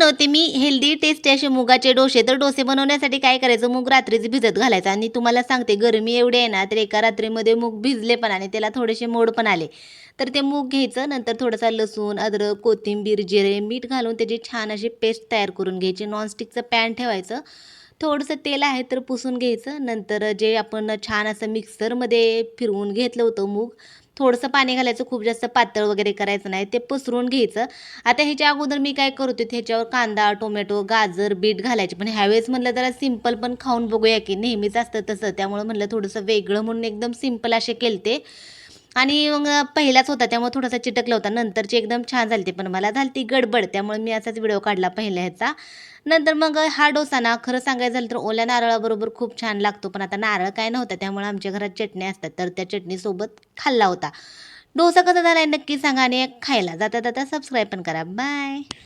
बनवते मी healthy tasty असे मुगाचे डोसे. तर डोसे बनवण्यासाठी काय करायचं, मूग रात्रीच भिजत घालायचं आणि तुम्हाला सांगते गरमी एवढी आहे ना, तर एका रात्रीमध्ये मूग भिजले पण आणि त्याला थोडेसे मोड पण आले. तर ते मूग घ्यायचं, नंतर थोडासा लसूण, अद्रक, कोथिंबीर, जिरे, मीठ घालून त्याची छान अशी पेस्ट तयार करून घ्यायची. नॉनस्टिकचं पॅन ठेवायचं. थोडंसं तेल आहे तर पुसून घ्यायचं. नंतर जे आपण छान असं मिक्सरमध्ये फिरवून घेतलं होतं मूग, थोडंसं पाणी घालायचं, खूप जास्त पातळ वगैरे करायचं नाही. ते पसरून घ्यायचं. आता ह्याच्या अगोदर मी काय करत होते, ह्याच्यावर कांदा, टोमॅटो, गाजर, बीट घालायचे. पण ह्यावेळेस म्हटलं जरा सिंपल पण खाऊन बघूया की नेहमीच असतं तसं. त्यामुळे म्हटलं थोडंसं वेगळं म्हणून एकदम सिंपल असे केलते. आणि मग पहिलाच होता त्यामुळे थोडासा चिटकला होता. नंतरचे एकदम छान झालते. पण मला झालती गडबड त्यामुळे मी असाच व्हिडिओ काढला पहिल्या ह्याचा. नंतर मग हा डोसा ना खरं सांगायचं झालं तर ओल्या नारळाबरोबर खूप छान लागतो. पण आता नारळ काय नव्हता त्यामुळे आमच्या घरात चटणी असतात. तर त्या चटणीसोबत खाल्ला होता. डोसा कसा झालाय नक्की सांगा आणि खायला जाता जाता सबस्क्राईब पण करा. बाय.